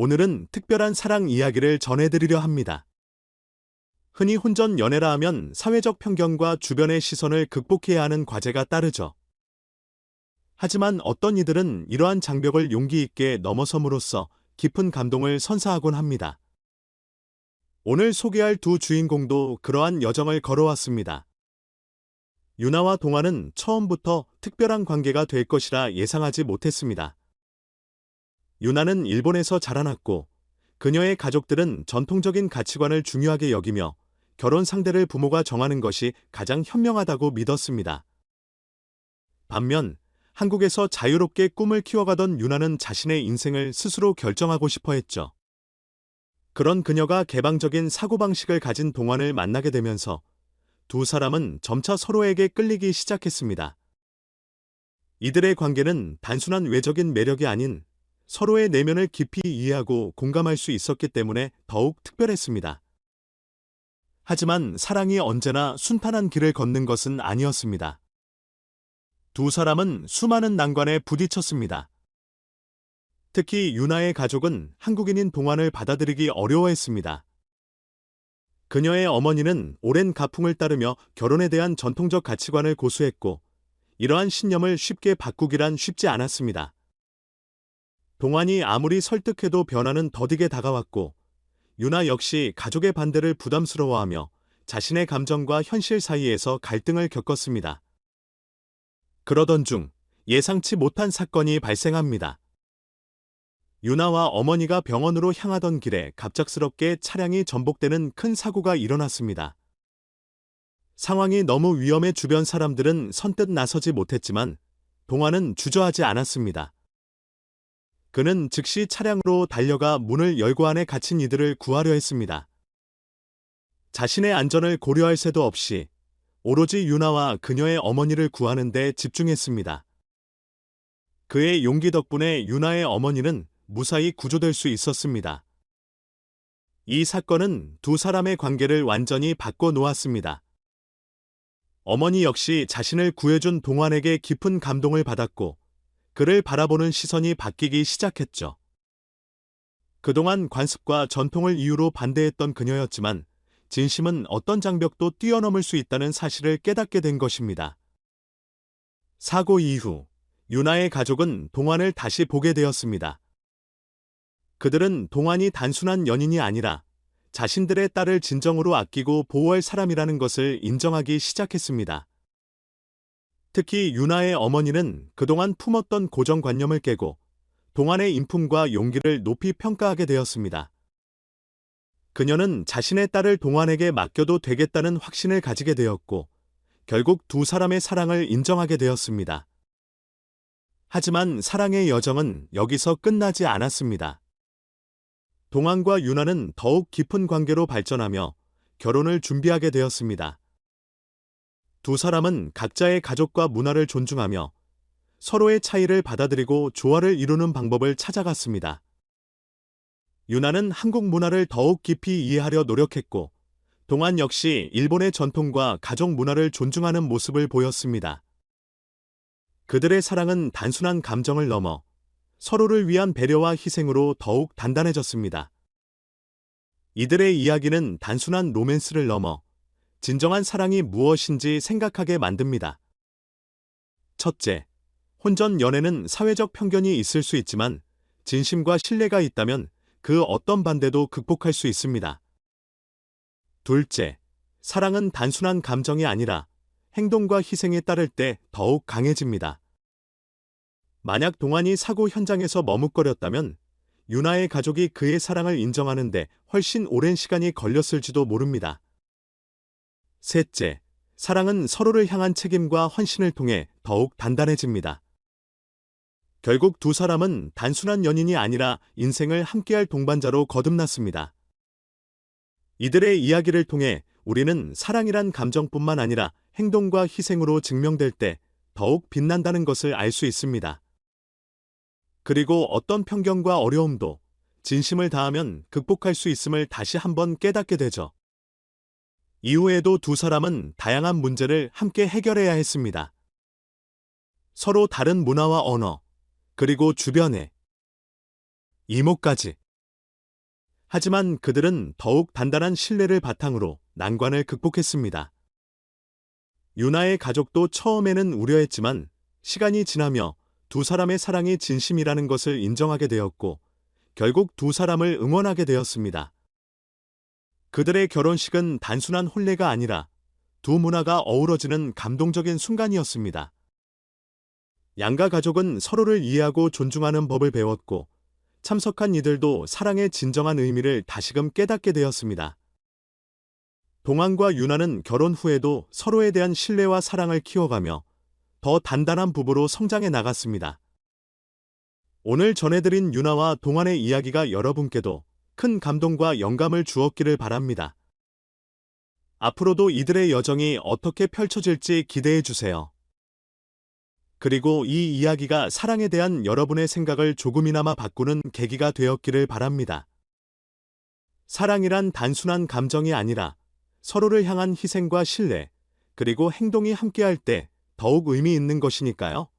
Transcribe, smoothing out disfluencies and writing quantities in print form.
오늘은 특별한 사랑 이야기를 전해드리려 합니다. 흔히 혼전 연애라 하면 사회적 편견과 주변의 시선을 극복해야 하는 과제가 따르죠. 하지만 어떤 이들은 이러한 장벽을 용기 있게 넘어섬으로써 깊은 감동을 선사하곤 합니다. 오늘 소개할 두 주인공도 그러한 여정을 걸어왔습니다. 유나와 동화는 처음부터 특별한 관계가 될 것이라 예상하지 못했습니다. 유나는 일본에서 자라났고 그녀의 가족들은 전통적인 가치관을 중요하게 여기며 결혼 상대를 부모가 정하는 것이 가장 현명하다고 믿었습니다. 반면 한국에서 자유롭게 꿈을 키워가던 유나는 자신의 인생을 스스로 결정하고 싶어 했죠. 그런 그녀가 개방적인 사고방식을 가진 동환을 만나게 되면서 두 사람은 점차 서로에게 끌리기 시작했습니다. 이들의 관계는 단순한 외적인 매력이 아닌 서로의 내면을 깊이 이해하고 공감할 수 있었기 때문에 더욱 특별했습니다. 하지만 사랑이 언제나 순탄한 길을 걷는 것은 아니었습니다. 두 사람은 수많은 난관에 부딪혔습니다. 특히 유나의 가족은 한국인인 동환을 받아들이기 어려워했습니다. 그녀의 어머니는 오랜 가풍을 따르며 결혼에 대한 전통적 가치관을 고수했고 이러한 신념을 쉽게 바꾸기란 쉽지 않았습니다. 동환이 아무리 설득해도 변화는 더디게 다가왔고 유나 역시 가족의 반대를 부담스러워하며 자신의 감정과 현실 사이에서 갈등을 겪었습니다. 그러던 중 예상치 못한 사건이 발생합니다. 유나와 어머니가 병원으로 향하던 길에 갑작스럽게 차량이 전복되는 큰 사고가 일어났습니다. 상황이 너무 위험해 주변 사람들은 선뜻 나서지 못했지만 동환은 주저하지 않았습니다. 그는 즉시 차량으로 달려가 문을 열고 안에 갇힌 이들을 구하려 했습니다. 자신의 안전을 고려할 새도 없이 오로지 유나와 그녀의 어머니를 구하는 데 집중했습니다. 그의 용기 덕분에 유나의 어머니는 무사히 구조될 수 있었습니다. 이 사건은 두 사람의 관계를 완전히 바꿔놓았습니다. 어머니 역시 자신을 구해준 동환에게 깊은 감동을 받았고 그를 바라보는 시선이 바뀌기 시작했죠. 그동안 관습과 전통을 이유로 반대했던 그녀였지만 진심은 어떤 장벽도 뛰어넘을 수 있다는 사실을 깨닫게 된 것입니다. 사고 이후 유나의 가족은 동환을 다시 보게 되었습니다. 그들은 동환이 단순한 연인이 아니라 자신들의 딸을 진정으로 아끼고 보호할 사람이라는 것을 인정하기 시작했습니다. 특히 유나의 어머니는 그동안 품었던 고정관념을 깨고 동환의 인품과 용기를 높이 평가하게 되었습니다. 그녀는 자신의 딸을 동환에게 맡겨도 되겠다는 확신을 가지게 되었고 결국 두 사람의 사랑을 인정하게 되었습니다. 하지만 사랑의 여정은 여기서 끝나지 않았습니다. 동환과 유나는 더욱 깊은 관계로 발전하며 결혼을 준비하게 되었습니다. 두 사람은 각자의 가족과 문화를 존중하며 서로의 차이를 받아들이고 조화를 이루는 방법을 찾아갔습니다. 유나는 한국 문화를 더욱 깊이 이해하려 노력했고 동환 역시 일본의 전통과 가족 문화를 존중하는 모습을 보였습니다. 그들의 사랑은 단순한 감정을 넘어 서로를 위한 배려와 희생으로 더욱 단단해졌습니다. 이들의 이야기는 단순한 로맨스를 넘어 진정한 사랑이 무엇인지 생각하게 만듭니다. 첫째, 혼전 연애는 사회적 편견이 있을 수 있지만 진심과 신뢰가 있다면 그 어떤 반대도 극복할 수 있습니다. 둘째, 사랑은 단순한 감정이 아니라 행동과 희생에 따를 때 더욱 강해집니다. 만약 동환이 사고 현장에서 머뭇거렸다면 유나의 가족이 그의 사랑을 인정하는데 훨씬 오랜 시간이 걸렸을지도 모릅니다. 셋째, 사랑은 서로를 향한 책임과 헌신을 통해 더욱 단단해집니다. 결국 두 사람은 단순한 연인이 아니라 인생을 함께할 동반자로 거듭났습니다. 이들의 이야기를 통해 우리는 사랑이란 감정뿐만 아니라 행동과 희생으로 증명될 때 더욱 빛난다는 것을 알 수 있습니다. 그리고 어떤 편견과 어려움도 진심을 다하면 극복할 수 있음을 다시 한번 깨닫게 되죠. 이후에도 두 사람은 다양한 문제를 함께 해결해야 했습니다. 서로 다른 문화와 언어, 그리고 주변의 이모까지 하지만 그들은 더욱 단단한 신뢰를 바탕으로 난관을 극복했습니다. 유나의 가족도 처음에는 우려했지만 시간이 지나며 두 사람의 사랑이 진심이라는 것을 인정하게 되었고 결국 두 사람을 응원하게 되었습니다. 그들의 결혼식은 단순한 혼례가 아니라 두 문화가 어우러지는 감동적인 순간이었습니다. 양가 가족은 서로를 이해하고 존중하는 법을 배웠고 참석한 이들도 사랑의 진정한 의미를 다시금 깨닫게 되었습니다. 동안과 유나는 결혼 후에도 서로에 대한 신뢰와 사랑을 키워가며 더 단단한 부부로 성장해 나갔습니다. 오늘 전해드린 유나와 동안의 이야기가 여러분께도 큰 감동과 영감을 주었기를 바랍니다. 앞으로도 이들의 여정이 어떻게 펼쳐질지 기대해 주세요. 그리고 이 이야기가 사랑에 대한 여러분의 생각을 조금이나마 바꾸는 계기가 되었기를 바랍니다. 사랑이란 단순한 감정이 아니라 서로를 향한 희생과 신뢰, 그리고 행동이 함께할 때 더욱 의미 있는 것이니까요.